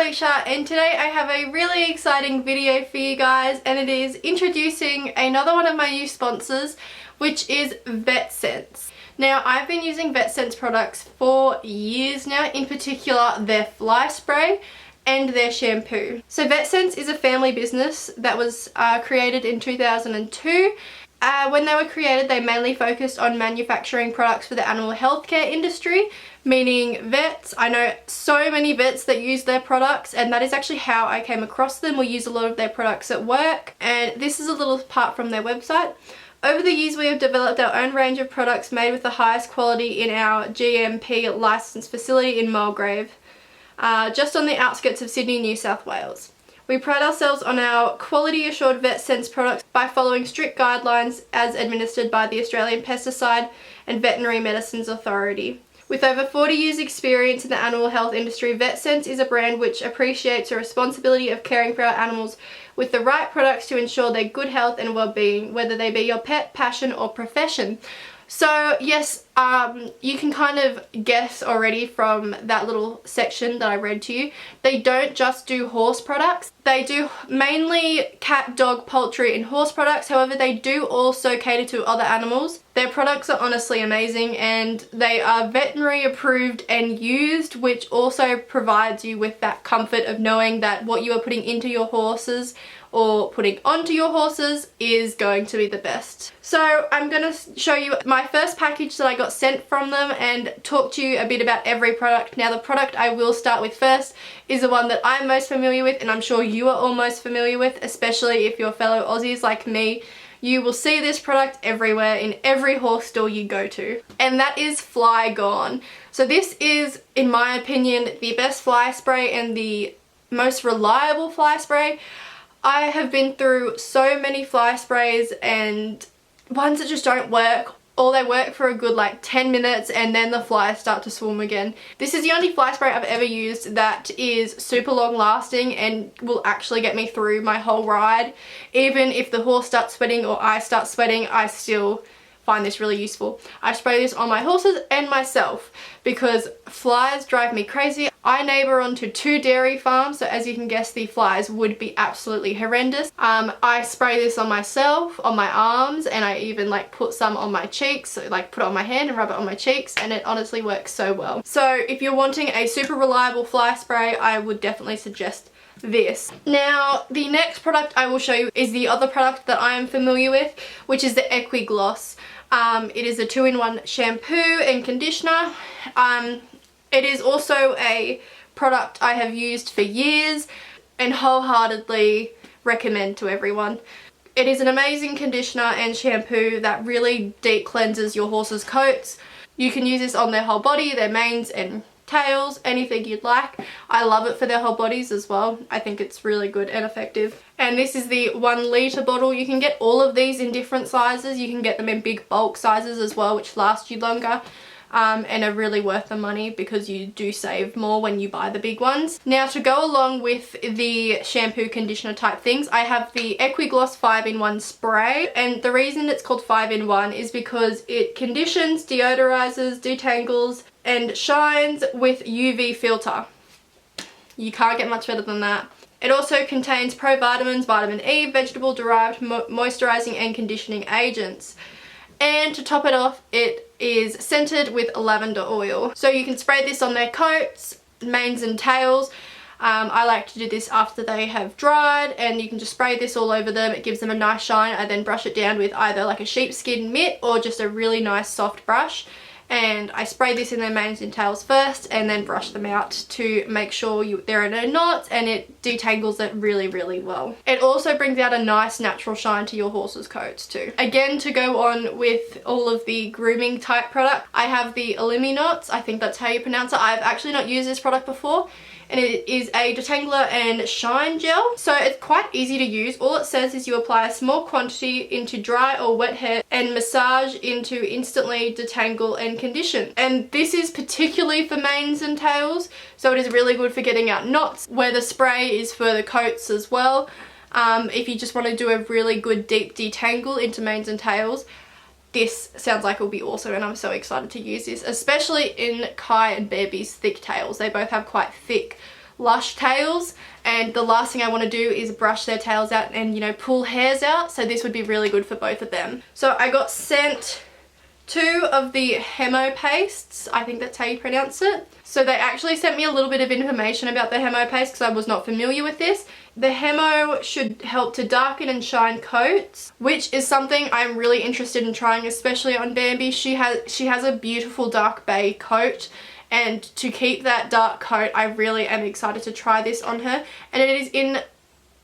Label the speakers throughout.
Speaker 1: Alicia, and today I have a really exciting video for you guys, and it is introducing another one of my new sponsors, which is Vetsense. Now, I've been using Vetsense products for years now, in particular their fly spray and their shampoo. So Vetsense is a family business that was created in 2002. When they were created, they mainly focused on manufacturing products for the animal healthcare industry, meaning vets. I know so many vets that use their products, and that is actually how I came across them. We use a lot of their products at work, and this is a little part from their website. Over the years, we have developed our own range of products made with the highest quality in our GMP licensed facility in Mulgrave, just on the outskirts of Sydney, New South Wales. We pride ourselves on our quality assured Vetsense products by following strict guidelines as administered by the Australian Pesticide and Veterinary Medicines Authority. With over 40 years experience in the animal health industry, Vetsense is a brand which appreciates the responsibility of caring for our animals with the right products to ensure their good health and well-being, whether they be your pet, passion or profession. So yes, you can kind of guess already from that little section that I read to you, they don't just do horse products. They do mainly cat, dog, poultry and horse products. However, they do also cater to other animals. Their products are honestly amazing, and they are veterinary approved and used, which also provides you with that comfort of knowing that what you are putting into your horses or putting onto your horses is going to be the best. So I'm going to show you my first package that I got sent from them and talk to you a bit about every product. Now, the product I will start with first is the one that I'm most familiar with, and I'm sure you are all most familiar with, especially if you're fellow Aussies like me. You will see this product everywhere in every horse store you go to, and that is Flygon. So this is, in my opinion, the best fly spray and the most reliable fly spray. I have been through so many fly sprays and ones that just don't work, or they work for a good like 10 minutes and then the flies start to swarm again. This is the only fly spray I've ever used that is super long lasting and will actually get me through my whole ride. Even if the horse starts sweating or I start sweating, I still find this really useful. I spray this on my horses and myself because flies drive me crazy. I neighbour onto 2 dairy farms, so as you can guess, the flies would be absolutely horrendous. I spray this on myself, on my arms, and I even like put some on my cheeks, so like put it on my hand and rub it on my cheeks, and it honestly works so well. So if you're wanting a super reliable fly spray, I would definitely suggest this. Now, the next product I will show you is the other product that I am familiar with, which is the Equi Gloss. It is a 2-in-1 shampoo and conditioner. It is also a product I have used for years and wholeheartedly recommend to everyone. It is an amazing conditioner and shampoo that really deep cleanses your horse's coats. You can use this on their whole body, their manes and tails, anything you'd like. I love it for their whole bodies as well. I think it's really good and effective. And this is the 1 litre bottle. You can get all of these in different sizes. You can get them in big bulk sizes as well, which last you longer. And are really worth the money because you do save more when you buy the big ones. Now, to go along with the shampoo conditioner type things, I have the Equi Gloss 5-in-1 spray, and the reason it's called 5-in-1 is because it conditions, deodorizes, detangles and shines with UV filter. You can't get much better than that. It also contains provitamins, vitamin E, vegetable derived moisturizing and conditioning agents. And to top it off, it is scented with lavender oil. So you can spray this on their coats, manes and tails. I like to do this after they have dried, and you can just spray this all over them. It gives them a nice shine. I then brush it down with either like a sheepskin mitt or just a really nice soft brush. And I spray this in their manes and tails first and then brush them out to make sure there are no knots, and it detangles it really, really well. It also brings out a nice natural shine to your horse's coats too. Again, to go on with all of the grooming type product, I have the Illuminati, I think that's how you pronounce it. I've actually not used this product before, and it is a detangler and shine gel. So it's quite easy to use. All it says is you apply a small quantity into dry or wet hair and massage into instantly detangle and condition. And this is particularly for manes and tails, so it is really good for getting out knots, where the spray is for the coats as well. If you just want to do a really good deep detangle into manes and tails, this sounds like it will be awesome, and I'm so excited to use this, especially in Kai and Bearby's thick tails. They both have quite thick lush tails, and the last thing I want to do is brush their tails out and, you know, pull hairs out, so this would be really good for both of them. So I got sent 2 of the HemO pastes, I think that's how you pronounce it. So they actually sent me a little bit of information about the HemO paste because I was not familiar with this. The HemO should help to darken and shine coats, which is something I'm really interested in trying, especially on Bambi. She has a beautiful dark bay coat, and to keep that dark coat, I really am excited to try this on her. And it is in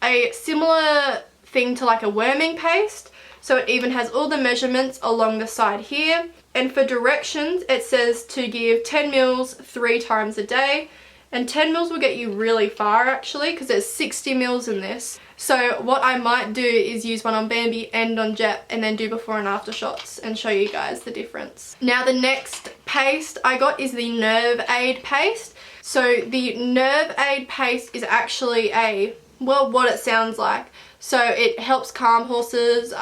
Speaker 1: a similar thing to like a worming paste, so it even has all the measurements along the side here. And for directions, it says to give 10 mils 3 times a day. And 10 mils will get you really far actually, because there's 60 mils in this. So what I might do is use one on Bambi and on Jet, and then do before and after shots and show you guys the difference. Now the next paste I got is the Nerve Aid paste. So the Nerve Aid paste is actually well, what it sounds like. So it helps calm horses,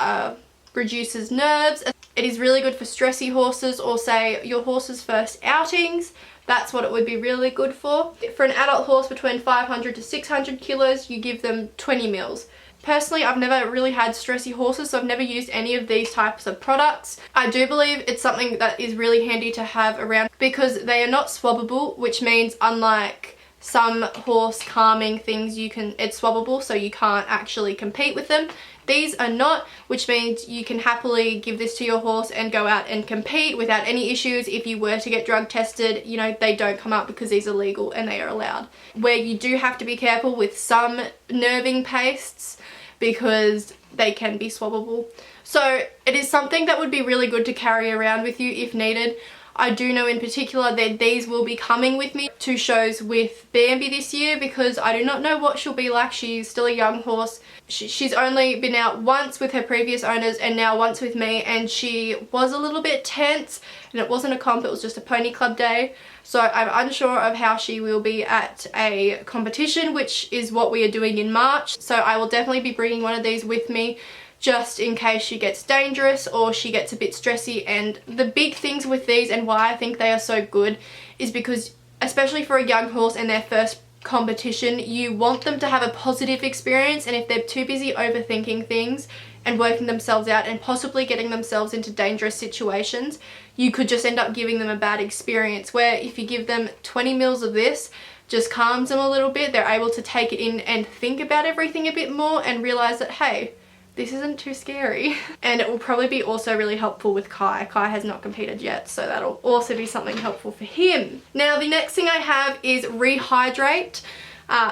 Speaker 1: reduces nerves. It is really good for stressy horses, or say your horse's first outings. That's what it would be really good for. For an adult horse between 500 to 600 kilos, you give them 20 mils. Personally, I've never really had stressy horses, so I've never used any of these types of products. I do believe it's something that is really handy to have around because they are not swabbable, which means unlike some horse calming things, it's swabbable, so you can't actually compete with them. These are not, which means you can happily give this to your horse and go out and compete without any issues. If you were to get drug tested, you know, they don't come up because these are legal and they are allowed. Where you do have to be careful with some nerving pastes because they can be swabbable. So it is something that would be really good to carry around with you if needed. I do know in particular that these will be coming with me to shows with Bambi this year, because I do not know what she'll be like. She's still a young horse. She's only been out once with her previous owners and now once with me, and she was a little bit tense, and it wasn't a comp, it was just a pony club day. So I'm unsure of how she will be at a competition, which is what we are doing in March. So I will definitely be bringing one of these with me, just in case she gets dangerous or she gets a bit stressy. And the big things with these and why I think they are so good is because, especially for a young horse and their first competition, you want them to have a positive experience, and if they're too busy overthinking things and working themselves out and possibly getting themselves into dangerous situations, you could just end up giving them a bad experience. Where if you give them 20 mils of this, just calms them a little bit, they're able to take it in and think about everything a bit more and realize that, hey, this isn't too scary. And it will probably be also really helpful with Kai. Kai has not competed yet, so that'll also be something helpful for him. Now the next thing I have is Rehydrate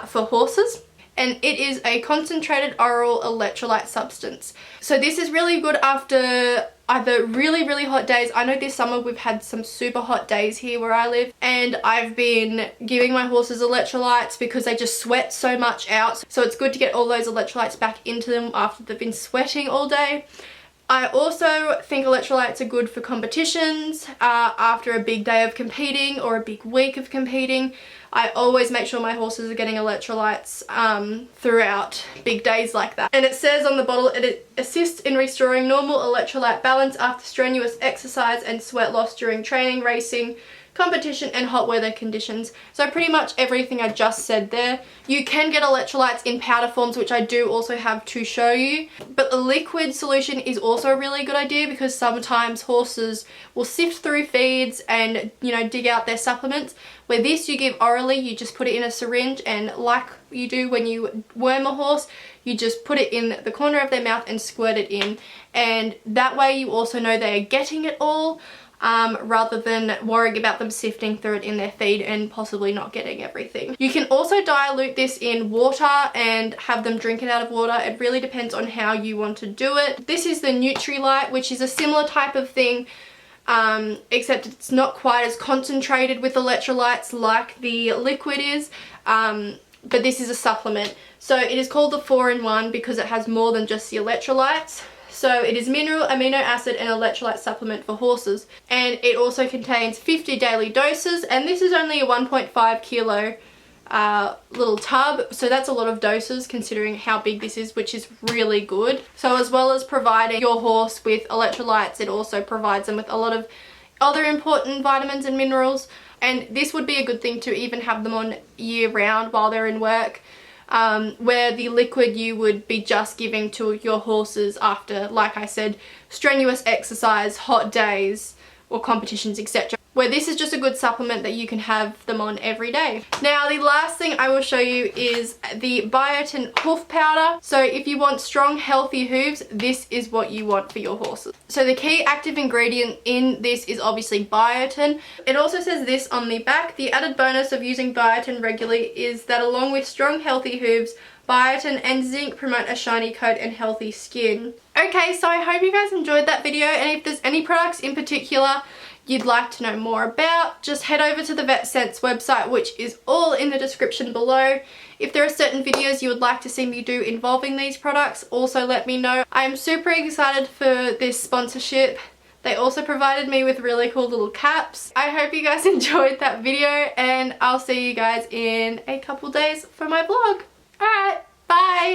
Speaker 1: for horses. And it is a concentrated oral electrolyte substance. So this is really good after either really hot days. I know this summer we've had some super hot days here where I live, and I've been giving my horses electrolytes because they just sweat so much out. So it's good to get all those electrolytes back into them after they've been sweating all day. I also think electrolytes are good for competitions after a big day of competing or a big week of competing. I always make sure my horses are getting electrolytes throughout big days like that. And it says on the bottle, it assists in restoring normal electrolyte balance after strenuous exercise and sweat loss during training, racing, competition and hot weather conditions. So pretty much everything I just said there. You can get electrolytes in powder forms, which I do also have to show you, but the liquid solution is also a really good idea because sometimes horses will sift through feeds and, you know, dig out their supplements. Where this you give orally, you just put it in a syringe, and like you do when you worm a horse, you just put it in the corner of their mouth and squirt it in, and that way you also know they are getting it all, rather than worrying about them sifting through it in their feed and possibly not getting everything. You can also dilute this in water and have them drink it out of water. It really depends on how you want to do it. This is the Nutrilite, which is a similar type of thing, except it's not quite as concentrated with electrolytes like the liquid is, but this is a supplement. So it is called the 4-in-1 because it has more than just the electrolytes. So it is mineral, amino acid and electrolyte supplement for horses, and it also contains 50 daily doses, and this is only a 1.5 kilo little tub, so that's a lot of doses considering how big this is, which is really good. So as well as providing your horse with electrolytes, it also provides them with a lot of other important vitamins and minerals. And this would be a good thing to even have them on year round while they're in work, where the liquid you would be just giving to your horses after, like I said, strenuous exercise, hot days or competitions, etc. Where this is just a good supplement that you can have them on every day. Now the last thing I will show you is the biotin hoof powder. So if you want strong healthy hooves, this is what you want for your horses. So the key active ingredient in this is obviously biotin. It also says this on the back: the added bonus of using biotin regularly is that along with strong healthy hooves, biotin and zinc promote a shiny coat and healthy skin. Okay, so I hope you guys enjoyed that video, and if there's any products in particular you'd like to know more about, just head over to the Vetsense website, which is all in the description below. If there are certain videos you would like to see me do involving these products, also let me know. I am super excited for this sponsorship. They also provided me with really cool little caps. I hope you guys enjoyed that video, and I'll see you guys in a couple days for my vlog. Alright, bye!